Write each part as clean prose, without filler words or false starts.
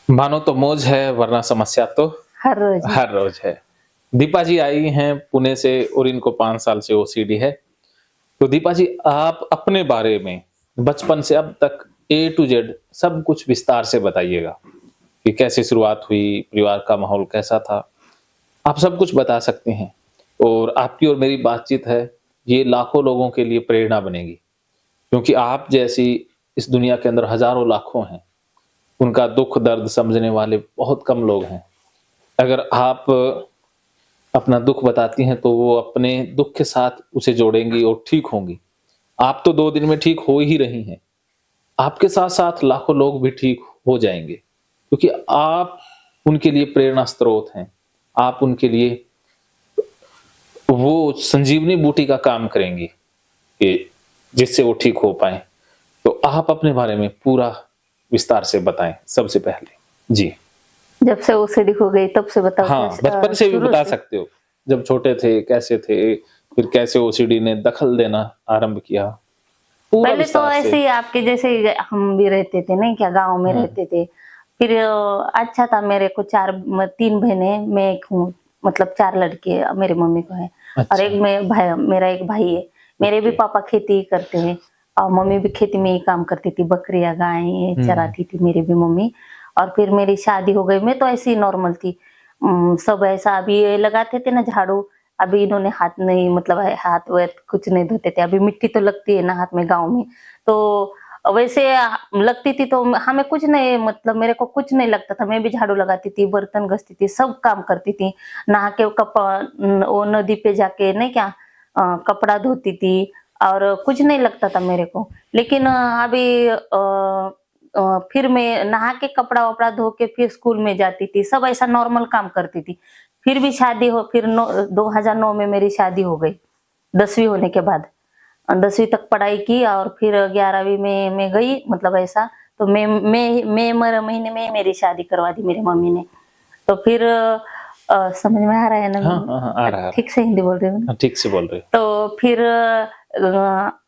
मानो तो मौज है वरना समस्या तो हर रोज है। हर रोज है। दीपा जी आई हैं पुणे से और इनको 5 साल से ओसीडी है। तो दीपा जी आप अपने बारे में बचपन से अब तक ए टू जेड सब कुछ विस्तार से बताइएगा कि कैसे शुरुआत हुई, परिवार का माहौल कैसा था? आप सब कुछ बता सकते हैं और आपकी और मेरी बातचीत है, ये लाखों लोगों के लिए प्रेरणा बनेगी क्योंकि आप जैसी इस दुनिया के अंदर हज़ारों लाखों हैं। उनका दुःख दर्द समझने वाले बहुत कम लोग हैं। अगर आप अपना दुःख बताती हैं तो वो अपने दुःख के साथ उसे जोड़ेंगी और ठीक होंगी। आप तो 2 दिन में ठीक हो ही रही हैं। आपके साथ-साथ लाखों लोग भी ठीक हो जाएँगे क्योंकि आप उनके लिए प्रेरणा स्रोत हैं। आप उनके लिए वो संजीवनी बूटी का काम करेंगी कि जिससे वो ठीक हो पाएँ। तो आप अपने बारे में पूरा विस्तार से बताएँ सबसे पहले? जी। जब से ओसीडी हो गई तब से बताओ क्या हाँ, बचपन से भी शुरू बता से? सकते हो। जब छोटे थे, कैसे थे? फिर कैसे ओसीडी ने दखल देना आरंभ किया? पूरा पहले तो विस्तार से। ऐसे ही आपके जैसे ही हम भी रहते थे नहीं क्या, गाँव में हुँ, रहते थे। फिर अच्छा था, मेरे को 3 बहनें, मैं एक हूँ, मतलब 4 लड़के मेरी मम्मी को है। और अच्छा, एक मैं भाई, मेरा एक भाई है। मेरे भी ओके। पापा खेती ही करते हैं और मम्मी भी खेती में ही काम करती थी, बकरियाँ, गायें हुँ, चराती थी मेरी भी मम्मी। और फिर मेरी शादी हो गई, मैं तो ऐसे ही नॉर्मल थी। सब ऐसा अभी ये लगाते थे ना झाड़ू, अभी इन्होंने हाथ नहीं, मतलब हाथ-वाथ कुछ नहीं धोते थे। अभी मिट्टी तो लगती है ना हाथ में गाँव में, तो वैसे लगती थी तो हमें कुछ नहीं, मतलब मेरे को कुछ नहीं लगता था। मैं भी झाड़ू लगाती थी, बर्तन घसती थी, सब काम करती थी। नहा के वो नदी पे जाके नहीं क्या कपड़ा धोती थी और कुछ नहीं लगता था मेरे को। लेकिन अभी फिर मैं नहा के कपड़ा-वपड़ा धो के फिर स्कूल में जाती थी, सब ऐसा नॉर्मल काम करती थी। फिर भी शादी हो, फिर 2009 में मेरी शादी हो गई, 10वीं होने के बाद। 10वीं तक पढ़ाई की और फिर 11वीं में मैं गई, मतलब ऐसा। तो मई महीने में मेरी शादी करवा दी मेरी मम्मी ने। तो फिर समझ में आ रहा है ना? हाँ, हाँ, हाँ, आ रहा है। ठीक से हिंदी बोल रही हूँ ना? हाँ, ठीक से बोल रहे हो। तो फिर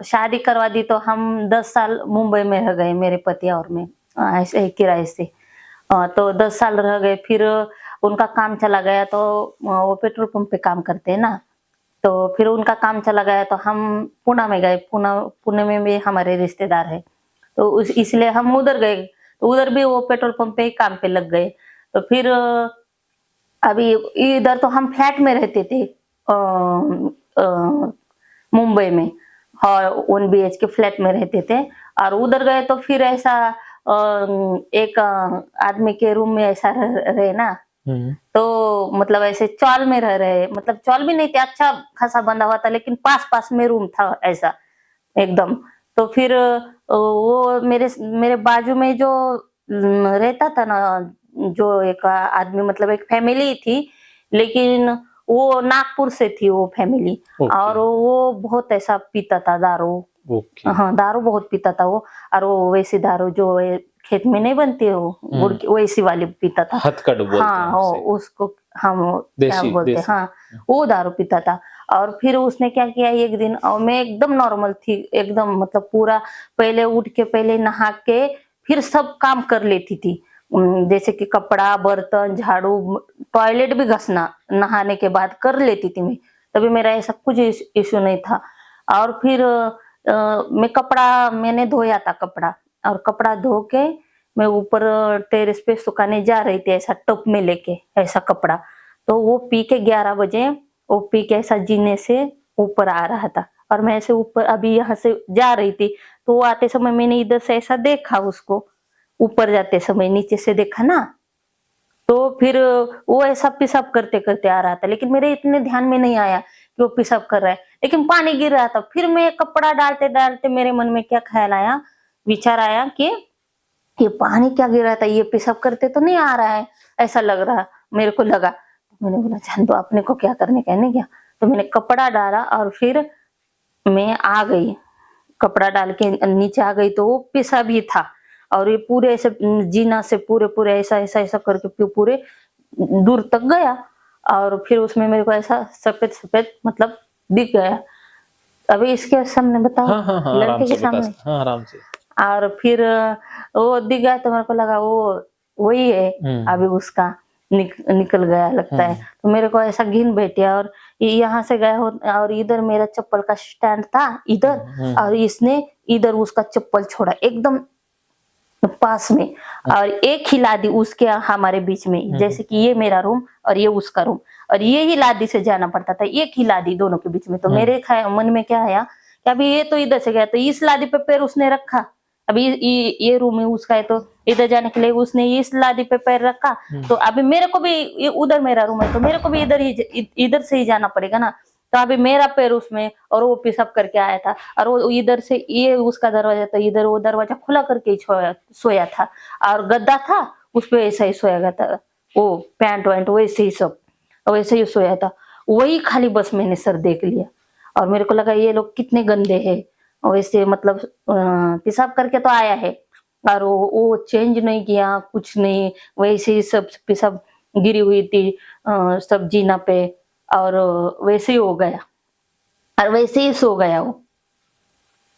शादी करवा दी तो हम 10 साल मुंबई में रह गए, मेरे पति और मैं, ऐसे ही किराए से। तो 10 साल रह गए, फिर उनका काम चला गया तो वो पेट्रोल पंप पे काम करते हैं ना, तो फिर उनका काम चला गया तो हम पुणे में गए। पुणे में भी हमारे रिश्तेदार हैं, तो उस इसलिए हम उधर गए। तो उधर भी वो पेट्रोल पंप पे ही काम पे लग गए। तो फिर अभी इधर तो हम फ्लैट में रहते थे, अ, मुंबई में। और 1 बीएचके फ्लैट में रहते थे। और उधर गए तो फिर ऐसा एक आदमी के रूम में ऐसा रह रहे ना, हुँ, तो मतलब ऐसे चॉल में रह रहे, मतलब चॉल भी नहीं थे, अच्छा खासा बंधा हुआ था, लेकिन पास-पास में रूम था ऐसा एकदम। तो फिर वो मेरे मेरे बाजू में जो रहता था ना, जो एक आदमी, मतलब एक फैमिली थी, लेकिन वो नागपुर से थी वो फैमिली। ओके, और वो बहुत ऐसा पीता था दारू। ओके। हाँ, दारू बहुत पीता था वो। और वो वैसी दारू जो खेत में नहीं बनती है वो गुड़ हुँ, की, वैसी वाली पीता था। हथकढ़ बोलते हैं हाँ, वो उसे। उसको हम क्या देसी बोलते हैं, देसी। हाँ, वो दारू पीता था। और फिर उसने क्या किया एक दिन, और मैं एकदम नॉर्मल थी, एकदम मतलब पूरा पहले उठ के पहले नहा के फिर सब काम कर लेती थी। जैसे कि कपड़ा, बर्तन, झाड़ू, टॉयलेट भी घसना नहाने के बाद कर लेती थी मैं। तभी मेरा ऐसा कुछ इश्यू नहीं था। और फिर मैंने धोया था कपड़ा, और कपड़ा धो के मैं ऊपर टेरेस पे सुखाने जा रही थी, ऐसा टब में लेके ऐसा कपड़ा। तो वो पी के 11 बजे, वो पी के ऐसा जीने से ऊपर आ रहा था, और मैं ऐसे ऊपर अभी यहाँ से जा रही थी, तो वो आते समय मैंने इधर से ऐसा देखा उसको, ऊपर जाते समय नीचे से देखा ना, तो फिर वो ऐसा पेशाब करते-करते आ रहा था, लेकिन मेरे इतने ध्यान में नहीं आया कि वो पेशाब कर रहा है, लेकिन पानी गिर रहा था। फिर मैं कपड़ा डालते-डालते मेरे मन में क्या ख्याल आया, विचार आया कि ये पानी क्या गिर रहा था, ये पेशाब करते तो नहीं आ रहा है, ऐसा लग रहा, मेरे को लगा। मैंने बोला जान दो, अपने को क्या करने का है, नहीं क्या। तो मैंने कपड़ा डाला और फिर मैं आ गई, कपड़ा डाल के नीचे आ गई, तो वो पेशाब ही था। और ये पूरे ऐसे जीना से पूरे-पूरे ऐसा-ऐसा करके पूरे दूर तक गया, और फिर उसमें मेरे को ऐसा सफेद-सफेद मतलब दिख गया। अभी इसके सामने बताओ, हाँ, हाँ, हाँ, आराम लड़के के से बता सामने। स हाँ, आराम से। और फिर वो दिख गया तो मेरे को लगा वो वही है अभी उसका निकल गया लगता है। तो मेरे को ऐसा घिन बैठी और यहाँ से गए हो और इधर मेरा चप्पल का स्टैंड था इधर और इसने इधर उसका चप्पल छोड़ा एकदम पास में और एक ही लादी उसके हमारे बीच में, जैसे कि ये मेरा रूम और ये उसका रूम और ये ही लादी से जाना पड़ता था, एक ही लादी दोनों के बीच में। तो मेरे मन में क्या आया कि अभी ये तो इधर से गया तो इस लादी पे पैर उसने रखा, अभी ये रूम है उसका है तो इधर जाने के लिए उसने इस लादी पे पैर रखा, तो अभी मेरे को भी उधर मेरा रूम है तो मेरे को भी इधर से ही जाना पड़ेगा ना। तो अभी मेरा पैर उसमें और वो पेशाब करके आया था और वो इधर से ये उसका दरवाजा तो इधर वो दरवाजा खुला करके ही सोया था और गद्दा था उस पे ऐसा ही सोया गया था, वो पैंट वैंट वैसे ही सब वैसे ही सोया था। वही खाली बस मैंने सर देख लिया और मेरे को लगा ये लोग कितने गंदे हैं, वैसे मतलब पेशाब करके तो आया है और वो चेंज नहीं किया कुछ नहीं, वैसे ही सब पेशाब गिरी हुई थी सब जीना पे और वैसे ही हो गया और वैसे ही सो गया वो।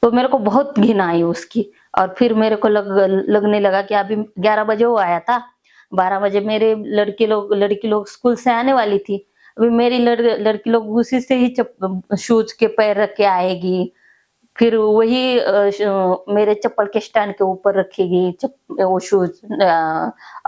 तो मेरे को बहुत घिन आई उसकी और फिर मेरे को लगने लगा कि अभी 11 बजे वो आया था, 12 बजे मेरे लड़की लोग स्कूल से आने वाली थी, अभी मेरी लड़की लोग उसी से ही शूज के पैर रख के आएगी, फिर वही मेरे चप्पल के स्टैंड के ऊपर रखेगी वो शूज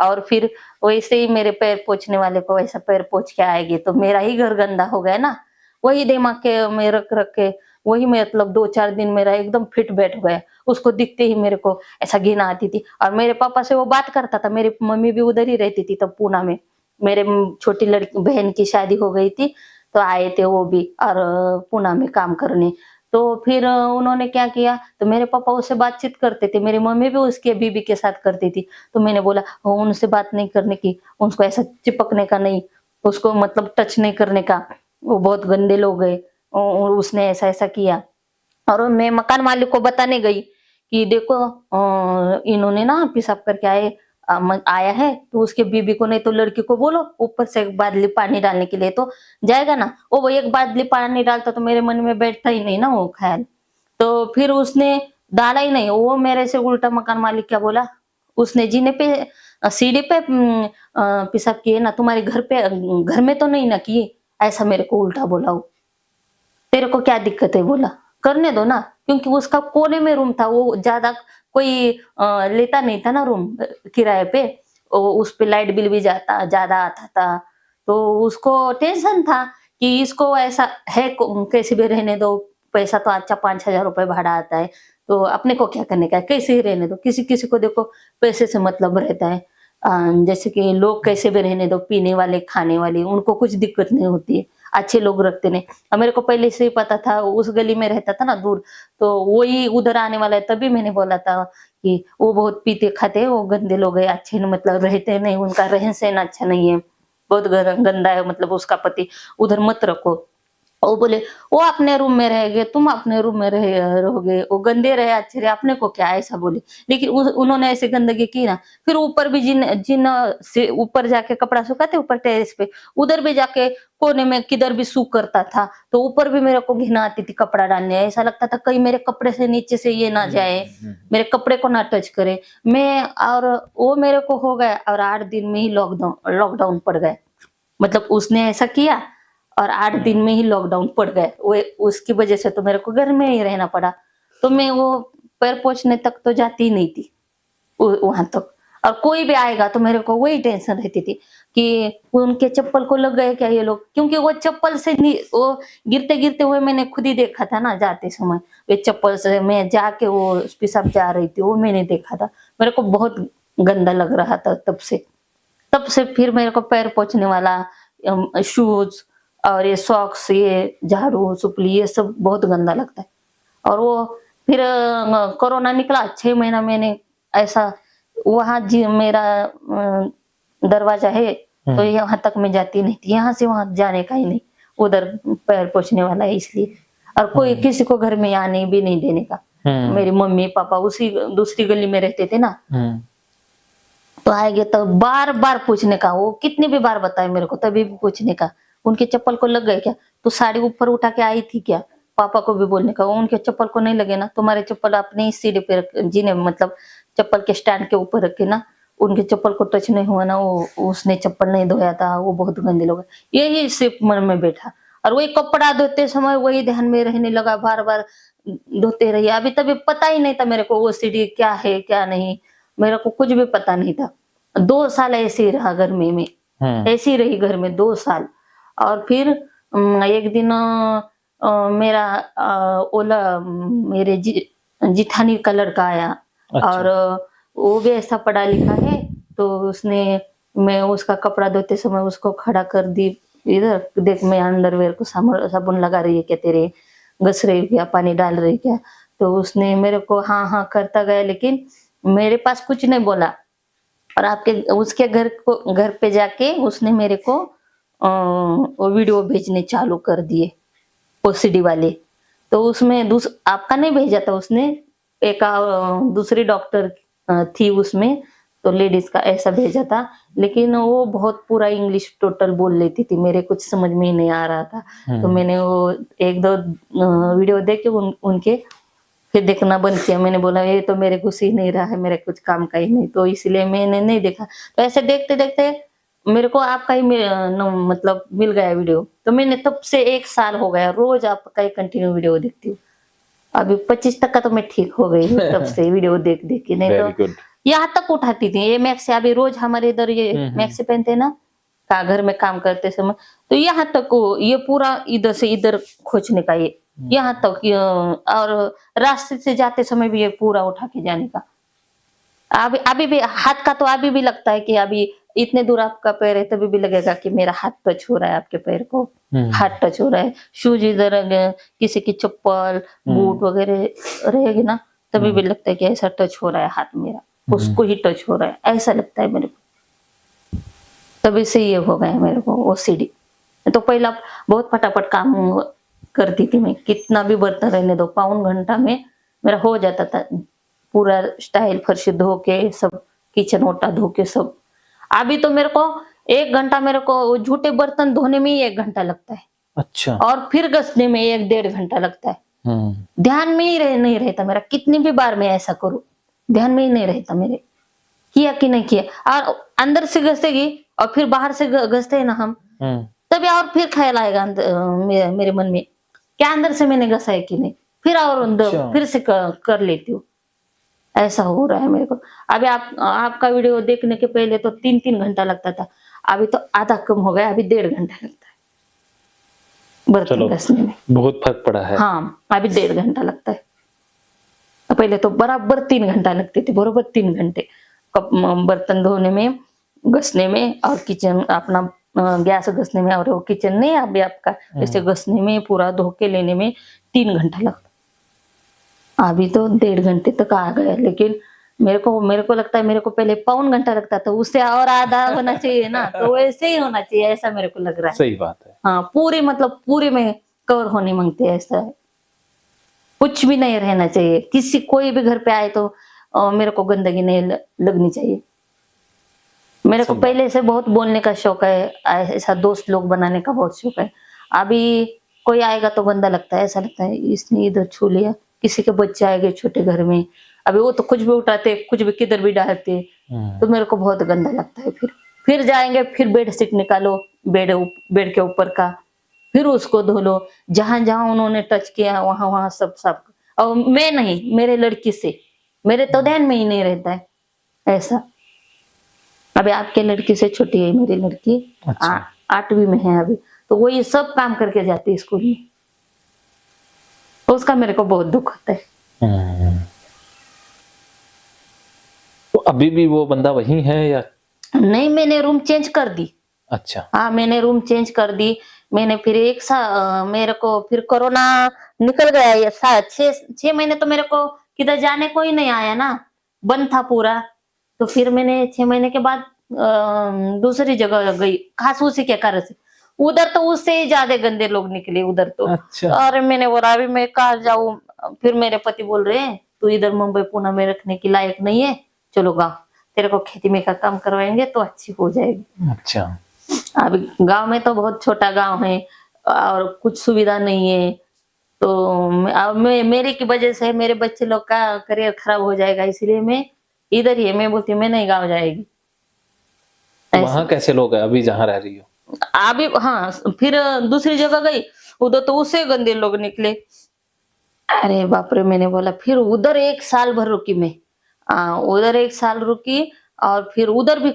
और फिर वैसे ही मेरे पैर पोंछने वाले को वैसा पैर पोंछ के आएगी, तो मेरा ही घर गंदा हो गया ना। वही दिमाग के में रख के वही मतलब 2-4 दिन मेरा एकदम फिट बैठ गया, उसको दिखते ही मेरे को ऐसा घिन आती थी। और मेरे पापा से वो बात करता था, मेरी मम्मी भी उधर ही रहती थी तब पूना में, मेरे छोटी लड़की बहन की शादी हो गई थी तो आए थे वो भी और पूना में काम करने। तो फिर उन्होंने क्या किया, तो मेरे पापा उससे बातचीत करते थे, मेरी मम्मी भी उसके बीबी के साथ करती थी। तो मैंने बोला उनसे बात नहीं करने की, उसको ऐसा चिपकने का नहीं, उसको मतलब टच नहीं करने का, वो बहुत गंदे लोग है, उसने ऐसा ऐसा किया। और मैं मकान मालिक को बताने गई कि देखो इन्होंने ना पेशाब करके आया है, तो उसके बीबी को नहीं तो लड़की को बोलो ऊपर से एक बादली पानी डालने के लिए तो जाएगा ना। वो एक बादली पानी डालता तो मेरे मन में बैठता ही नहीं ना वो ख्याल, तो फिर उसने डाला ही नहीं। वो मेरे से उल्टा मकान मालिक क्या बोला, उसने जीने पे सीढ़ी पे पेशाब किए ना, तुम्हारे घर में तो नहीं ना किए, ऐसा मेरे को उल्टा बोला। वो तेरे को क्या दिक्कत है बोला, करने दो ना, क्योंकि उसका कोने में रूम था, वो ज्यादा कोई लेता नहीं था ना रूम किराए पे, उस पे लाइट बिल भी ज्यादा आता था, तो उसको टेंशन था कि इसको ऐसा है कैसे भी रहने दो, पैसा तो अच्छा 5,000 रुपए भाड़ा आता है, तो अपने को क्या करने का है, कैसे ही रहने दो। किसी किसी को देखो पैसे से मतलब रहता है, जैसे कि लोग कैसे भी रहने दो, पीने वाले खाने वाले उनको कुछ दिक्कत नहीं होती है, अच्छे लोग रखते नहीं। और मेरे को पहले से ही पता था, उस गली में रहता था ना दूर, तो वही उधर आने वाला है, तभी मैंने बोला था कि वो बहुत पीते खाते, वो गंदे लोग है, अच्छे मतलब रहते नहीं, उनका रहन सहन अच्छा नहीं है, बहुत गंदा है, मतलब उसका पति, उधर मत रखो। वो बोले वो अपने रूम में रहेंगे, तुम अपने रूम में रहोगे, वो गंदे रहे अच्छे रहे अपने को क्या, ऐसा बोले। लेकिन उन्होंने ऐसे गंदगी की ना, फिर ऊपर भी जिन जिन से ऊपर जाके कपड़ा सुखाते ऊपर टेरेस पे, उधर भी जाके कोने में किधर भी सूख करता था, तो ऊपर भी मेरे को घिन आती थी कपड़ा डालने, ऐसा लगता था कहीं मेरे कपड़े से नीचे से ये ना जाए, मेरे कपड़े को ना टच करे मैं। और वो मेरे को हो गया और 8 दिन में ही लॉकडाउन पड़ गया, मतलब उसने ऐसा किया और 8 दिन में ही लॉकडाउन पड़ गए, वो उसकी वजह से तो मेरे को घर में ही रहना पड़ा। तो मैं वो पैर पोंछने तक तो जाती ही नहीं थी वहां तक, और कोई भी आएगा तो मेरे को वही टेंशन रहती थी कि उनके चप्पल को लग गए क्या ये लोग, क्योंकि वो चप्पल से वो गिरते गिरते हुए मैंने खुद ही देखा था ना, जाते समय वे चप्पल से मैं जाके वो पेशाब जा रही थी, वो मैंने देखा था, मेरे को बहुत गंदा लग रहा था तब से फिर मेरे को पैर पोंछने वाला शूज और ये सॉक्स, ये झाड़ू सुपली, ये सब बहुत गंदा लगता है। और वो फिर कोरोना निकला, 6 महीना मैंने ऐसा वहां जी मेरा दरवाजा है तो यहाँ तक मैं जाती नहीं थी, यहाँ से वहां जाने का ही नहीं, उधर पैर पोंछने वाला है इसलिए। और कोई किसी को घर में आने भी नहीं देने का, मेरी मम्मी पापा उसी दूसरी गली में रहते थे ना, तो आएंगे तो बार बार पूछने का, वो कितनी भी बार बताए मेरे को तभी भी पूछने का, उनके चप्पल को लग गए क्या, तो साड़ी ऊपर उठा के आई थी क्या, पापा को भी बोलने का, उनके चप्पल को नहीं लगे ना, तुम्हारे चप्पल अपने ही सीढ़ी पे जीने मतलब चप्पल के स्टैंड के ऊपर रखे ना, उनके चप्पल को टच नहीं हुआ ना, वो उसने चप्पल नहीं धोया था, वो बहुत गंदे लोग हैं। यही सिर्फ मन में बैठा, और वही कपड़ा धोते समय वही ध्यान में रहने लगा, बार बार धोते रहिए। अभी तभी पता ही नहीं था मेरे को ओसीडी क्या है क्या नहीं, मेरे को कुछ भी पता नहीं था। 2 साल ऐसे ही रहा घर में, ऐसी रही घर में 2 साल। और फिर एक दिन मेरा ओला मेरे जिठानी का लड़का आया। अच्छा। और वो भी ऐसा पढ़ा लिखा है, तो उसने, मैं उसका कपड़ा धोते समय उसको खड़ा कर दी, इधर देख मैं अंडरवेयर को साबुन लगा रही है क्या तेरे, घस रही क्या, पानी डाल रही क्या। तो उसने मेरे को हाँ हाँ करता गया, लेकिन मेरे पास कुछ नहीं बोला। और आपके उसके घर पे जाके उसने मेरे को वो वीडियो भेजने चालू कर दिए, ओसीडी वाले। तो उसमें आपका नहीं भेजा था उसने, एक दूसरी डॉक्टर थी उसमें, तो लेडीज का ऐसा भेजा था। लेकिन वो बहुत पूरा इंग्लिश टोटल बोल लेती थी, मेरे कुछ समझ में ही नहीं आ रहा था। तो मैंने वो 1-2 वीडियो देख के उनके फिर देखना बंद किया। मैंने बोला ये तो मेरे घुस ही नहीं रहा है, मेरे कुछ काम का ही नहीं, तो इसलिए मैंने नहीं देखा। तो ऐसे देखते देखते मेरे को आपका ही मतलब मिल गया वीडियो, तो मैंने तब से 1 साल हो गया रोज आपका ही कंटिन्यू वीडियो देखती हूँ। अभी 25 तक का तो मैं ठीक हो गई हूँ तब से वीडियो देख देख के। नहीं वेरी तो गुड। यहाँ तक उठाती थी ये मैक्सी, अभी रोज हमारे इधर ये मैक्सी पहनते हैं ना, का घर में काम करते समय, तो यहाँ तक ये पूरा इधर से इधर खोचने का, ये यहाँ तक और रास्ते से जाते समय भी ये पूरा उठा के जाने का। अभी भी हाथ का तो अभी भी लगता है कि अभी इतने दूर आपका पैर है तभी भी लगेगा कि मेरा हाथ टच हो रहा है आपके पैर को, हाथ टच हो रहा है। शूज इधर किसी की चप्पल बूट वगैरह रहेगी ना, तभी भी लगता है कि ऐसा टच हो रहा है हाथ मेरा, उसको ही टच हो रहा है, ऐसा लगता है मेरे को। तभी से ये हो गया मेरे को ओसीडी। तो पहला बहुत फटाफट काम करती थी मैं, कितना भी बर्तन रहने दो, पौन घंटा में मेरा हो जाता था पूरा स्टाइल, फर्श धो के सब, किचन ओटा धो के सब। अभी तो मेरे को 1 घंटा, मेरे को झूठे बर्तन धोने में ही 1 घंटा लगता है, अच्छा। और फिर घसने में 1-1.5 घंटा लगता है। ध्यान में ही नहीं रहता मेरा, कितनी भी बार मैं ऐसा करूं ध्यान में ही नहीं रहता मेरे, किया कि नहीं किया। और अंदर से घसेगी और फिर बाहर से घसते हैं ना हम, तभी और फिर ख्याल आएगा मेरे मन में, क्या अंदर से मैंने घसा है कि नहीं, फिर और अच्छा। फिर से कर लेती हूँ। ऐसा हो रहा है मेरे को। अभी आपका वीडियो देखने के पहले तो 3-3 घंटा लगता था, अभी तो आधा कम हो गया, अभी 1.5 घंटा लगता है बर्तन घसने में। बहुत फर्क पड़ा है। हाँ, अभी 1.5 घंटा लगता है। पहले तो बराबर 3 घंटा लगते थे, बराबर 3 घंटे बर्तन धोने में, घसने में, और किचन अपना गैस घसने में, और वो किचन नहीं अभी आपका जैसे घसने में, पूरा धो के लेने में 3 घंटा लगता। अभी तो 1.5 घंटे तक आ गया। लेकिन मेरे को लगता है मेरे को पहले पौन घंटा लगता था, उससे और आधा होना चाहिए ना, तो वैसे ही होना चाहिए, ऐसा मेरे को लग रहा है। सही बात है। हाँ, पूरे मतलब पूरे में कवर होने मांगते हैं, ऐसा है। कुछ भी नहीं रहना चाहिए, किसी कोई भी घर पे आए तो मेरे को गंदगी नहीं लगनी चाहिए। मेरे को पहले से बहुत बोलने का शौक है, ऐसा दोस्त लोग बनाने का बहुत शौक है। अभी कोई आएगा तो गंदा लगता है, ऐसा लगता है इसने इधर छू लिया, किसी के बच्चे आएंगे छोटे घर में, अभी वो तो कुछ भी उठाते, कुछ भी किधर भी डालते, तो मेरे को बहुत गंदा लगता है। फिर जाएंगे, फिर बेडशीट निकालो बेड के ऊपर का, फिर उसको धो लो, जहां जहां उन्होंने टच किया वहां वहां सब साफ। और मैं नहीं, मेरे लड़की से, मेरे तो ध्यान में ही नहीं रहता है ऐसा। अभी आपके लड़की से छोटी है मेरी लड़की, अच्छा। 8वीं में है अभी, तो वो ये सब काम करके जाती है स्कूल में, तो उसका मेरे को बहुत दुख होता है। तो अभी भी वो बंदा वही है या नहीं, मैंने रूम चेंज कर दी। अच्छा। हाँ, मैंने रूम चेंज कर दी। मैंने फिर मेरे को फिर कोरोना निकल गया, ये 6 महीने तो मेरे को किधर जाने को ही नहीं आया ना, बंद था पूरा। तो फिर मैंने 6 महीने के बाद दूसरी जगह गई, खास उसी के कारण से। उधर तो उससे ही ज्यादा गंदे लोग निकले उधर तो। अच्छा। और मैंने बोला अभी मैं कहाँ जाऊं। फिर मेरे पति बोल रहे हैं तू इधर मुंबई पुणे में रखने की लायक नहीं है, चलो गाँव, तेरे को खेती में का काम करवाएंगे तो अच्छी हो जाएगी। अच्छा। अब गांव में तो बहुत छोटा गांव है और कुछ सुविधा नहीं है, तो अब मेरे की वजह से मेरे बच्चे लोग का करियर खराब हो जाएगा, इसलिए मैं इधर ही है। मैं बोलती हूँ मैं नहीं गाँव जाएगी। तो वहां कैसे लोग हैं अभी जहाँ रह रही हो? अभी हाँ, फिर दूसरी जगह गई, उधर तो उससे गंदे लोग निकले। अरे बाप रे! मैंने बोला फिर उधर 1 साल भर रुकी मैं। उधर 1 साल रुकी और फिर उधर भी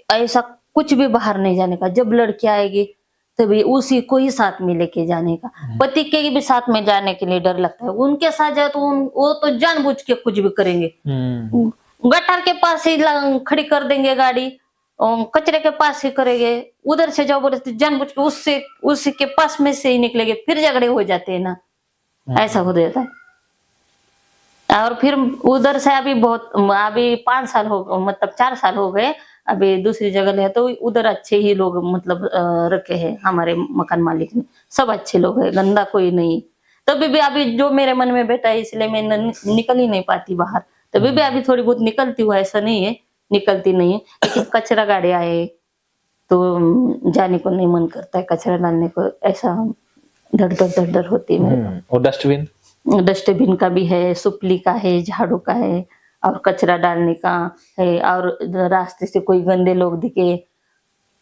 ऐसा कुछ भी बाहर नहीं जाने का। जब लड़की आएगी तभी उसी को ही साथ में लेके जाने का। पति के भी साथ में जाने के लिए डर लगता है। उनके साथ जाए तो वो तो जानबूझ के कुछ भी करेंगे। गटर के पास ही खड़ी कर देंगे गाड़ी, कचरे के पास ही करेंगे। उधर से जाओ बोले तो जानबूझ के उससे उसी के पास में से ही निकलेंगे, फिर झगड़े हो जाते हैं ना, ऐसा हो जाता है। और फिर उधर से अभी 5 साल हो मतलब 4 साल हो गए, अभी दूसरी जगह है तो उधर अच्छे ही लोग मतलब रखे हैं हमारे मकान मालिक ने, सब अच्छे लोग हैं, गंदा कोई नहीं। तभी भी अभी जो मेरे मन में बैठा है इसलिए मैं निकल ही नहीं पाती बाहर। तभी भी अभी थोड़ी बहुत निकलती हूँ, ऐसा नहीं है निकलती नहीं है, लेकिन कचरा गाड़ी आए तो जाने को नहीं मन करता है, कचरा डालने को ऐसा धड़ धड़ होती है मेरे को। और डस्टबिन? डस्टबिन का भी है, सुपली का है, झाड़ू का है और कचरा डालने का है। और रास्ते से कोई गंदे लोग दिखे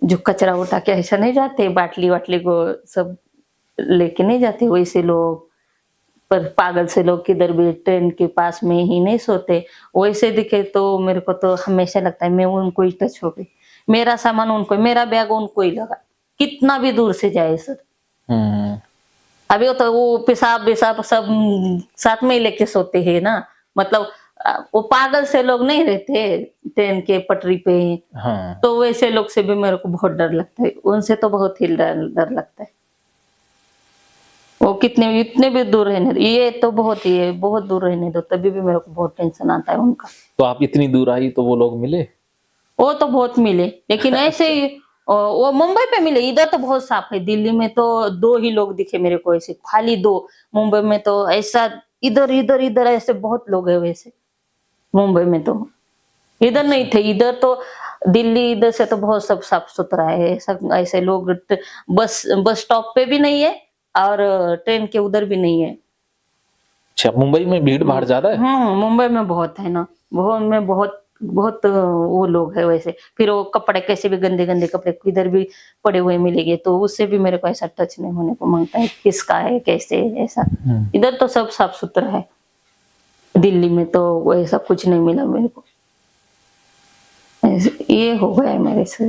जो कचरा उठा के ऐसा नहीं जाते, बाटली वाटली को सब लेके नहीं जाते वैसे लोग। पर पागल से लोग किधर भी ट्रेन के पास में ही नहीं सोते, वैसे दिखे तो मेरे को तो हमेशा लगता है मैं उनको ही टच हो गई। मेरा सामान उनको, मेरा बैग उनको ही लगा, कितना भी दूर से जाए सर। अभी वो पेशाब वेशाब सब साथ में ही लेके सोते हैं ना, मतलब वो पागल से लोग नहीं रहते ट्रेन के पटरी पे। हाँ। तो वैसे लोग से भी मेरे को बहुत डर लगता है, उनसे तो बहुत ही डर लगता है। वो इतने भी दूर रहने दो, ये तो बहुत दूर रहने दो, तभी भी मेरे को बहुत टेंशन आता है उनका। तो आप इतनी दूर आई तो वो लोग मिले? वो तो बहुत मिले, लेकिन ऐसे ही वो मुंबई पे मिले। इधर तो बहुत साफ है, दिल्ली में तो 2 ही लोग दिखे मेरे को, ऐसे खाली 2। मुंबई में तो ऐसा इधर ऐसे बहुत लोग है वैसे। मुंबई में तो इधर नहीं थे, इधर तो दिल्ली इधर से तो बहुत सब साफ सुथरा है, सब ऐसे लोग बस स्टॉप पे भी नहीं है और ट्रेन के उधर भी नहीं है। अच्छा, मुंबई में भीड़ भाड़ ज्यादा है? मुंबई में बहुत है ना, बहुत वो लोग है वैसे। फिर वो कपड़े कैसे भी गंदे कपड़े किधर भी पड़े हुए मिलेंगे तो उससे भी मेरे को ऐसा टच नहीं होने को मांगता है, किसका है कैसे ऐसा। इधर तो सब साफ सुथरा है, दिल्ली में तो वैसा कुछ नहीं मिला मेरे को। ये हो गया है मेरे से।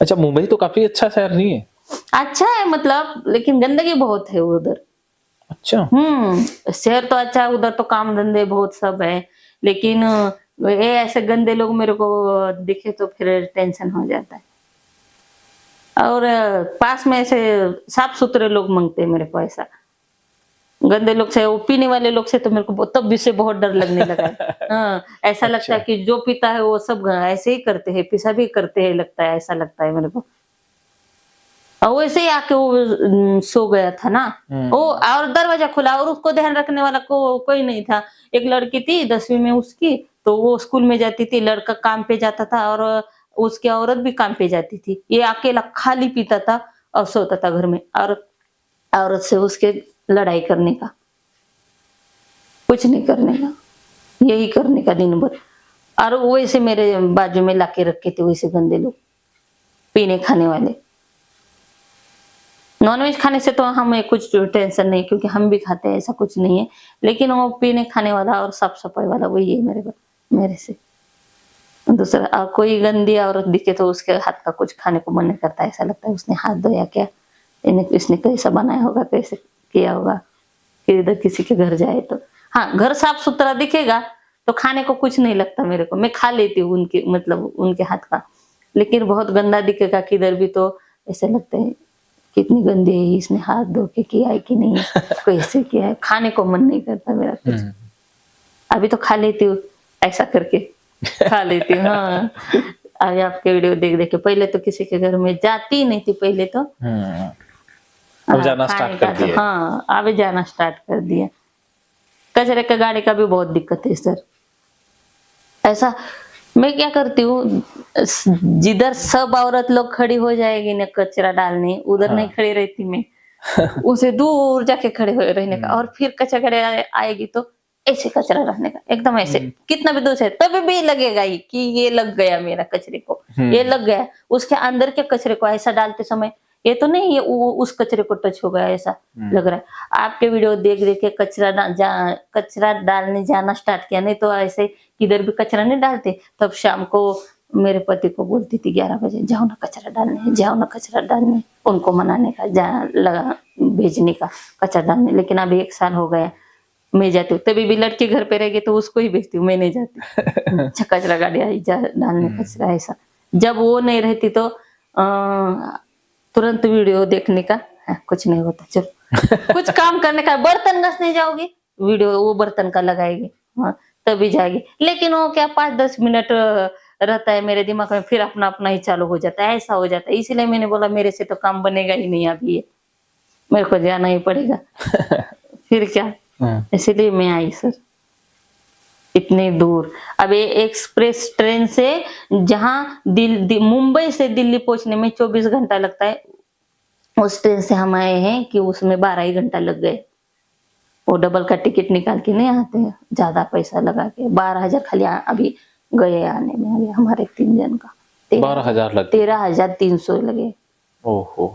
अच्छा, मुंबई तो काफी अच्छा शहर नहीं है? अच्छा है मतलब, लेकिन गंदगी बहुत है उधर। अच्छा। शहर तो अच्छा है, उधर तो काम धंधे बहुत सब है, लेकिन ये ऐसे गंदे लोग मेरे को दिखे तो फिर टेंशन हो जाता है। और पास में ऐसे साफ सुथरे लोग मांगते हैं मेरे को, ऐसा गंदे लोग से, वो पीने वाले लोग से तो मेरे को तब भी से बहुत डर लगने लगा है। हाँ, ऐसा लगता है कि जो पीता है वो सब ऐसे ही करते हैं, पिसा भी करते हैं, लगता है ऐसा लगता है मेरे को। और वैसे ही आके वो सो गया था ना वो, और दरवाजा खुला और उसको ध्यान रखने वाला कोई नहीं था। एक लड़की थी 10वीं में उसकी, तो वो स्कूल में जाती थी, लड़का काम पे जाता था और उसकी औरत भी काम पे जाती थी। ये अकेला खाली पीता था और सोता था घर में, और औरत से उसके लड़ाई करने का, कुछ नहीं करने का, यही करने का दिन भर। और वैसे मेरे बाजू में लाके रखे थे वैसे गंदे लोग, पीने खाने वाले। नॉनवेज खाने से तो हमें कुछ टेंशन नहीं, क्योंकि हम भी खाते हैं, ऐसा कुछ नहीं है। लेकिन वो पीने खाने वाला और साफ सफाई वाला वही है मेरे से। दूसरा कोई गंदी औरत दिखे तो उसके हाथ का कुछ खाने को मन नहीं करता, ऐसा लगता है उसने हाथ धोया क्या, इसने कैसा बनाया होगा, कैसे किया होगा। कि इधर किसी के घर जाए तो हाँ, घर साफ सुथरा दिखेगा तो खाने को कुछ नहीं लगता मेरे को, मैं खा लेती हूँ उनके मतलब उनके हाथ का। लेकिन बहुत गंदा दिखेगा किधर भी तो ऐसा लगता है कितनी गंदी है, इसने हाथ धो के किया है कि नहीं, कैसे किया है, खाने को मन नहीं करता मेरा कुछ। अभी तो खा लेती हूँ, ऐसा करके खा लेती हूँ। हाँ, अभी आपके वीडियो देख देख के, पहले तो किसी के घर में जाती ही नहीं थी पहले तो। अब जाना स्टार्ट कर दिया। हाँ, अभी जाना स्टार्ट कर दिया। कचरे का गाड़ी का भी बहुत दिक्कत है सर। ऐसा मैं क्या करती हूँ, जिधर सब औरत लोग खड़ी हो जाएगी ना कचरा डालने, उधर नहीं खड़ी रहती मैं। उसे दूर जाके खड़े हो रहने का, और फिर कचरा गाड़ी आएगी तो ऐसे कचरा रहने का, एकदम ऐसे कितना भी दूर से तभी भी लगेगा ही कि ये लग गया मेरा कचरे को, ये लग गया। उसके अंदर के कचरे को ऐसा डालते समय ये तो नहीं ये उस कचरे को टच हो गया ऐसा लग रहा है। आपके वीडियो देख देख के कचरा डालने जाना स्टार्ट किया, नहीं तो ऐसे किधर भी कचरा नहीं डालते। तब शाम को मेरे पति को बोलती थी 11 बजे, जाओ ना कचरा डालने, जाओ ना कचरा डालने, उनको मनाने का, लगा भेजने का कचरा डालने। लेकिन अब 1 साल हो गया मैं जाती हूँ, तभी भी लड़की घर पे रहेगी तो उसको ही भेजती हूँ, मैं नहीं जाती। अच्छा कचरा गाड़ी आई जा डालने कचरा ऐसा। जब वो नहीं रहती तो तुरंत वीडियो देखने का, कुछ नहीं होता चलो कुछ काम करने का, बर्तन घसने जाओगी वीडियो वो बर्तन का लगाएगी, हाँ तभी जाएगी। लेकिन वो क्या 5-10 मिनट रहता है मेरे दिमाग में, फिर अपना अपना ही चालू हो जाता है, ऐसा हो जाता है। इसीलिए मैंने बोला मेरे से तो काम बनेगा ही नहीं अभी, ये मेरे को जाना ही पड़ेगा। फिर क्या, इसीलिए मैं आई सर इतनी दूर। अब ये एक्सप्रेस ट्रेन से जहाँ मुंबई से दिल्ली पहुंचने में 24 घंटा लगता है, उस ट्रेन से हम आए हैं कि उसमें 12 ही घंटा लग गए। वो डबल का टिकट निकाल के नहीं आते हैं, ज्यादा पैसा लगा के 12,000 खाली अभी गए आने में, अभी हमारे 3 जन का 12,000 लगे, 13,300 लगे। ओहो,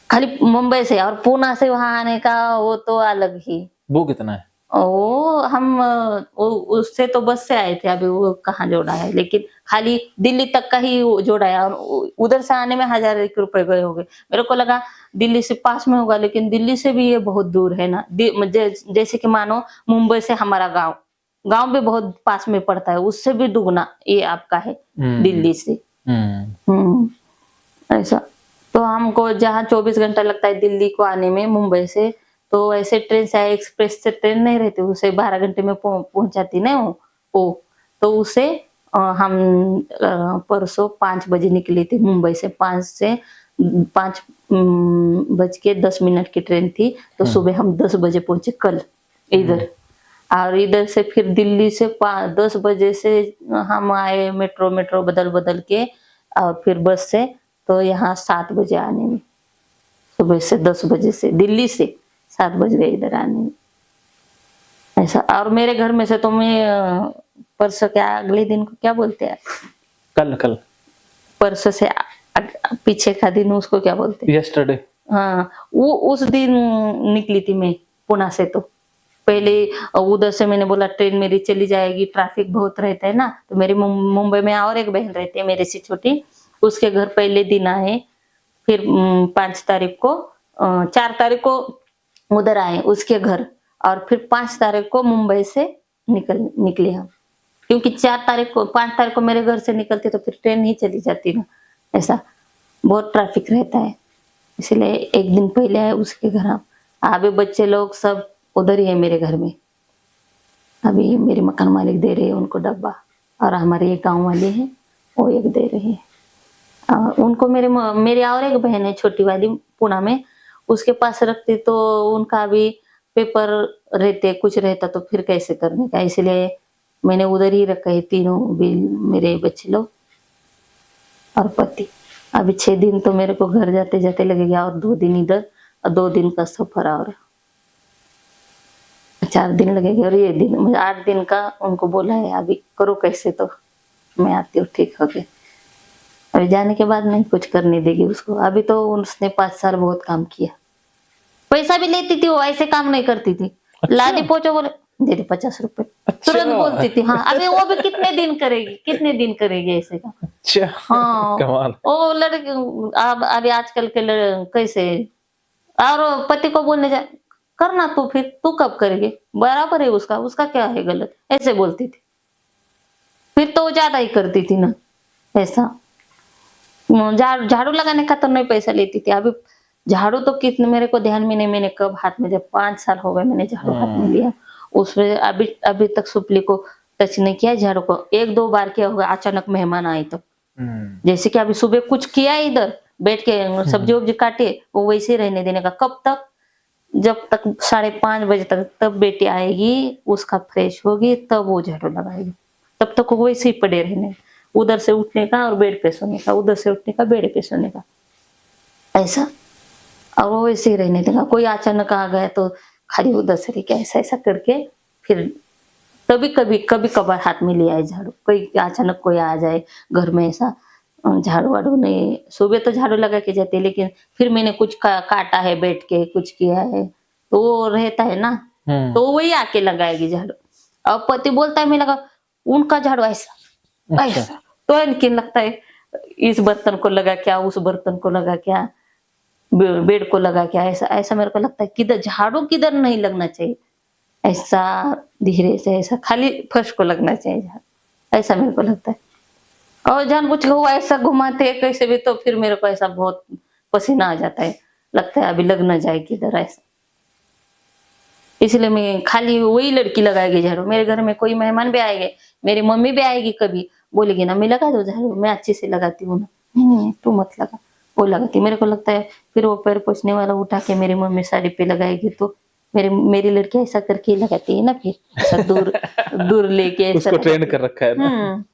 खाली मुंबई से, और पूना से वहां आने का वो तो अलग ही। वो कितना है? वो हम उससे तो बस से आए थे, अभी वो कहाँ जोड़ा है, लेकिन खाली दिल्ली तक का ही जोड़ा है। और उधर से आने में 1,001 रुपए गए होंगे। मेरे को लगा दिल्ली से पास में होगा, लेकिन दिल्ली से भी ये बहुत दूर है ना। जैसे कि मानो मुंबई से हमारा गांव भी बहुत पास में पड़ता है, उससे भी दुगना ये आपका है दिल्ली से। ऐसा तो हमको जहाँ 24 घंटा लगता है दिल्ली को आने में मुंबई से, तो ऐसे ट्रेन से एक्सप्रेस से ट्रेन नहीं रहती, उसे 12 घंटे में पहुंचाती ना वो। तो उसे हम परसों 5 बजे निकले थे मुंबई से, 5:10 की ट्रेन थी। तो सुबह हम 10 बजे पहुंचे कल इधर। और इधर से फिर दिल्ली से 10 बजे से हम आए मेट्रो बदल के, और फिर बस से, तो यहाँ 7 बजे आने में, सुबह से 10 बजे से दिल्ली से 7 बज गए इधर आने में ऐसा। और मेरे घर में से तो मैं परसों क्या अगले दिन को क्या बोलते हैं, कल परसों से पीछे का दिन उसको क्या बोलते हैं, यस्टरडे। हाँ वो उस दिन निकली थी मैं पुणे से। तो पहले उधर से मैंने बोला ट्रेन मेरी चली जाएगी, ट्रैफिक बहुत रहता है ना। तो मेरी मुंबई में और एक बहन रहती है मेरे से छोटी, उसके घर पहले दिन आए, फिर 5 तारीख को 4 तारीख को उधर आए उसके घर, और फिर 5 तारीख को मुंबई से निकले हम। क्योंकि 5 तारीख को मेरे घर से निकलते तो फिर ट्रेन ही चली जाती ना, ऐसा बहुत ट्रैफिक रहता है। इसलिए एक दिन पहले आए उसके घर हम। अभी बच्चे लोग सब उधर ही है मेरे घर में। अभी मेरे मकान मालिक दे रहे हैं उनको डब्बा, और हमारे ये गांव वाले हैं वो एक दे रहे हैं। उनको मेरी और एक बहन है छोटी वाली पुणे में, उसके पास रखती तो उनका भी पेपर रहते कुछ रहता तो फिर कैसे करने का, इसलिए मैंने उधर ही रखा है तीनों भी मेरे बच्चे लोग और पति। अभी 6 दिन तो मेरे को घर जाते जाते लगेगा, और 2 दिन इधर और 2 दिन का सफर, और 4 दिन लगेगा। और ये दिन मुझे 8 दिन का उनको बोला है, अभी करो कैसे, तो मैं आती हूँ ठीक हो गया। अभी जाने के बाद नहीं कुछ करने देगी उसको। अभी तो उसने 5 साल बहुत काम किया, पैसा भी लेती थी वो, ऐसे काम नहीं करती थी। अच्छा। लादी पोछो बोले दे दे 50 रुपए, अच्छा। तुरंत बोलती थी। हाँ अभी वो भी कितने दिन करेगी ऐसे काम। अच्छा। हाँ कमाल। वो लड़के अब अभी आजकल के कैसे, और पति को बोलने जा करना तू, फिर तू कब करेगी, बराबर है उसका क्या है गलत, ऐसे बोलती थी। फिर तो ज्यादा ही करती थी ना ऐसा। झाड़ू लगाने का तो नहीं पैसा लेती थी। अभी झाड़ू तो कितने मेरे को ध्यान में नहीं, मैंने कब हाथ में, जब 5 साल हो गए मैंने झाड़ू हाथ में लिया, उसमें अभी तक सुपली को टच नहीं किया झाड़ू को। 1-2 बार किया होगा, अचानक मेहमान आए तो, जैसे कि अभी सुबह कुछ किया इधर बैठ के सब्जी वब्जी काटे, वो वैसे ही रहने देने का। कब तक, जब तक 5:30 बजे तक, तब बेटी आएगी उसका फ्रेश होगी तब वो झाड़ू लगाएगी, तब तक वो वैसे ही पड़े रहने, उधर से उठने का और बेड पे सोने का, उधर से उठने का बेड पे सोने का, ऐसा। और वो वैसे ही रहने देगा। कोई अचानक आ गया तो खाली उधर से लेके ऐसा करके फिर तभी कभी कभी कभार हाथ में ले आए झाड़ू, कोई अचानक कोई आ जाए घर में ऐसा, झाड़ू वाड़ू नहीं, सुबह तो झाड़ू लगा के जाते, लेकिन फिर मैंने कुछ काटा है बैठ के, कुछ किया है तो वो रहता है ना, तो वही आके लगाएगी झाड़ू। अब पति बोलता है मैं लगा, उनका झाड़ू ऐसा अच्छा। ऐसा, तो इनके लगता है इस बर्तन को लगा क्या, उस बर्तन को लगा क्या, बेड को लगा क्या, ऐसा ऐसा मेरे को लगता है किधर झाड़ू किधर नहीं लगना चाहिए, ऐसा धीरे से ऐसा खाली फर्श को लगना चाहिए झाड़ू, ऐसा मेरे को लगता है। और जानबूझ के वो ऐसा घुमाते हैं कैसे भी, तो फिर मेरे को ऐसा बहुत पसीना आ जाता है, लगता है अभी लग ना जाए किधर ऐसा। इसलिए मैं खाली वही लड़की लगाएगी झाड़ू। मेरे घर में कोई मेहमान भी आएंगे, मेरी मम्मी भी आएगी कभी, बोलेगी ना मैं लगा दो झाड़ू, मैं अच्छे से लगाती हूँ ना, नहीं तू मत लगा, वो लगाती। मेरे को लगता है फिर वो पैर पोछने वाला उठा के मेरी मम्मी साड़ी पे लगाएगी, तो मेरी लड़की ऐसा करके ही लगाती है ना, फिर ऐसा दूर दूर लेके ऐसा उसको ट्रेन लगाती कर रखा है ना।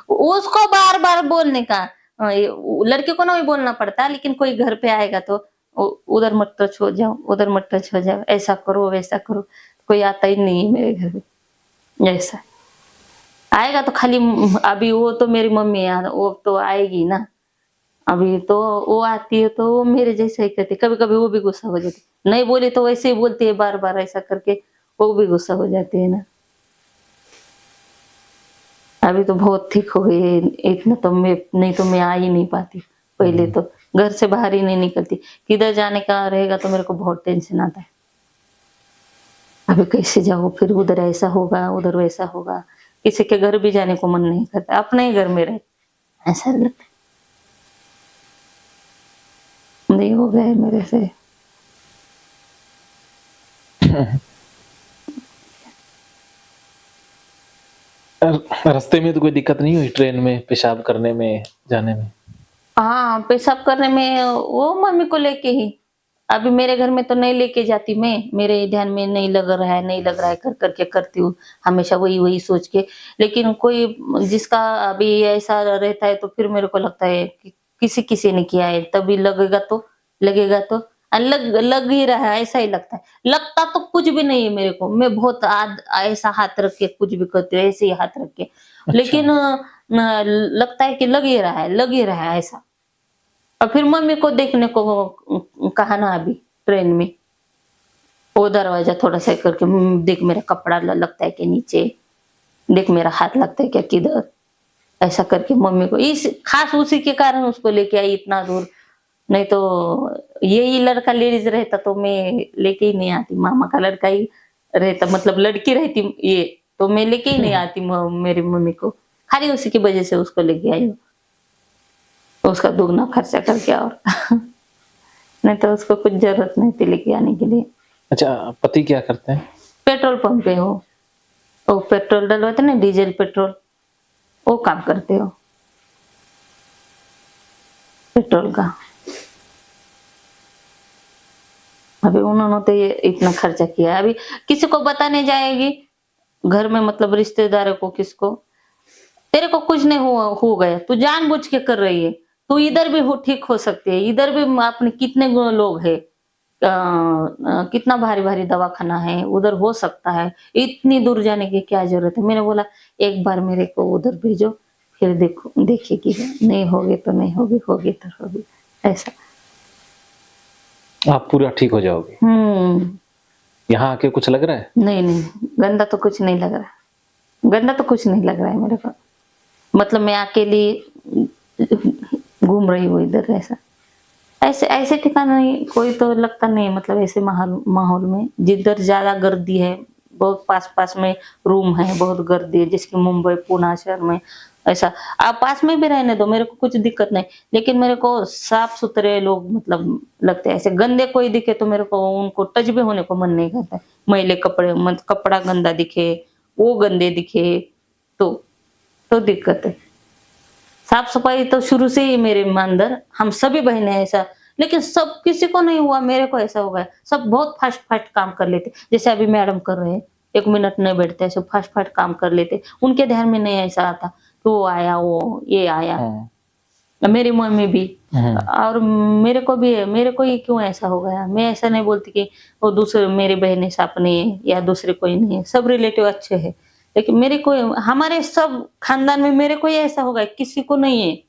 उसको बार बार बोलने का, लड़के को ना भी बोलना पड़ता है, लेकिन कोई घर पे आएगा तो उधर मत टच हो जाओ, उधर मत टच हो जाओ, ऐसा करो वैसा करो, कोई आता ही नहीं है मेरे घर में ऐसा। आएगा तो खाली, अभी वो तो मेरी मम्मी है, वो तो आएगी ना, अभी तो वो आती है तो वो मेरे जैसा ही करती, कभी कभी वो भी गुस्सा हो जाती, नहीं बोली तो वैसे ही बोलती है बार बार ऐसा करके, वो भी गुस्सा हो जाती है ना। अभी तो बहुत ठीक हो गई है, इतना तो मैं, नहीं तो मैं आ ही नहीं पाती, पहले तो घर से बाहर ही नहीं निकलती, किधर जाने का रहेगा तो मेरे को बहुत टेंशन आता है। अभी कैसे जाओ, फिर उधर ऐसा होगा उधर वैसा होगा, किसी के घर भी जाने को मन नहीं करता, अपने ही घर में रहे ऐसा लगता है। नहीं हो गया है मेरे से। रास्ते में तो कोई दिक्कत नहीं हुई, ट्रेन में पेशाब करने में, जाने में? हाँ, पेशाब करने में वो मम्मी को लेके ही, अभी मेरे घर में तो नहीं लेके जाती मैं, मेरे ध्यान में नहीं लग रहा है, नहीं लग रहा है कर करके करती हूँ, हमेशा वही वही सोच के। लेकिन कोई जिसका अभी ऐसा रहता है तो फिर मेरे को लगता है कि किसी किसी ने किया है, तभी लगेगा तो लग ही रहा है, ऐसा ही लगता है। लगता तो कुछ भी नहीं है मेरे को, मैं बहुत ऐसा हाथ रख के कुछ भी करती हूँ, ऐसे ही हाथ रख के, लेकिन लगता है कि लग ही रहा है ऐसा। और फिर मम्मी को देखने को कहा ना अभी ट्रेन में, वो दरवाजा थोड़ा सा करके, देख मेरा कपड़ा लगता है कि नीचे, देख मेरा हाथ लगता है क्या किधर, ऐसा करके मम्मी को, इस खास उसी के कारण उसको लेके आई इतना दूर, नहीं तो यही लड़का लेडीज रहता तो मैं लेके ही नहीं आती, मामा का लड़का ही रहता, मतलब लड़की रहती ये, तो मैं लेके ही नहीं आती मेरी मम्मी को, खाली उसी की वजह से उसको लेके आई हूँ, उसका दुगना खर्चा करके, और नहीं तो उसको कुछ जरूरत नहीं थी लेके आने के लिए। अच्छा, पति क्या करते हैं? पेट्रोल पंप पे हो, वो पेट्रोल डलवाते ना, डीजल पेट्रोल, वो काम करते हो पेट्रोल का। अभी उन्होंने तो ये इतना खर्चा किया है, अभी किसी को बताने जाएगी घर में, मतलब रिश्तेदारों को, किसको, तेरे को कुछ नहीं हो गया, तू जानबूझ के कर रही है, तू इधर भी ठीक हो सकती है, इधर भी अपने कितने लोग है, कितना भारी भारी दवाखाना है, उधर हो सकता है, इतनी दूर जाने की क्या जरूरत है। मैंने बोला एक बार मेरे को उधर भेजो, फिर देखेगी, नहीं होगी तो नहीं होगी, होगी तो होगी, ऐसा। आप पूरा ठीक हो जाओगे? यहाँ आके कुछ लग रहा है? नहीं, गंदा तो कुछ नहीं लग रहा, गंदा तो कुछ नहीं लग रहा है मेरे को, मतलब मैं अकेली घूम रही हूँ इधर, ऐसा ऐसे ऐसे ठिकाना नहीं, कोई तो लगता नहीं, मतलब ऐसे माहौल में जिधर ज्यादा गर्दी है, बहुत पास पास में रूम है, बहुत गर्दी है, जैसे कि मुंबई पुणे शहर में, ऐसा आप पास में भी रहने दो, मेरे को कुछ दिक्कत नहीं, लेकिन मेरे को साफ सुथरे लोग मतलब लगते हैं, ऐसे गंदे कोई दिखे तो मेरे को उनको टच भी होने को मन नहीं करता है, मैले कपड़े, कपड़ा गंदा दिखे, वो गंदे दिखे तो दिक्कत है। साफ सफाई तो शुरू से ही मेरे अंदर, हम सभी बहनें ऐसा, लेकिन सब किसी को नहीं हुआ, मेरे को ऐसा हो गया, सब बहुत फास्ट फास्ट काम कर लेते, जैसे अभी मैडम कर रहे हैं, 1 मिनट नहीं बैठते, ऐसे फास्ट फास्ट काम कर लेते, उनके ध्यान में नहीं ऐसा आता कि वो आया, वो ये आया, मेरी मम्मी भी, और मेरे को भी है, मेरे को ही क्यों ऐसा हो गया। मैं ऐसा नहीं बोलती कि वो दूसरे मेरी बहनें अपने या दूसरे कोई नहीं है, सब रिलेटिव अच्छे हैं, लेकिन मेरे को हमारे सब खानदान में मेरे को ही ऐसा होगा, किसी को नहीं है।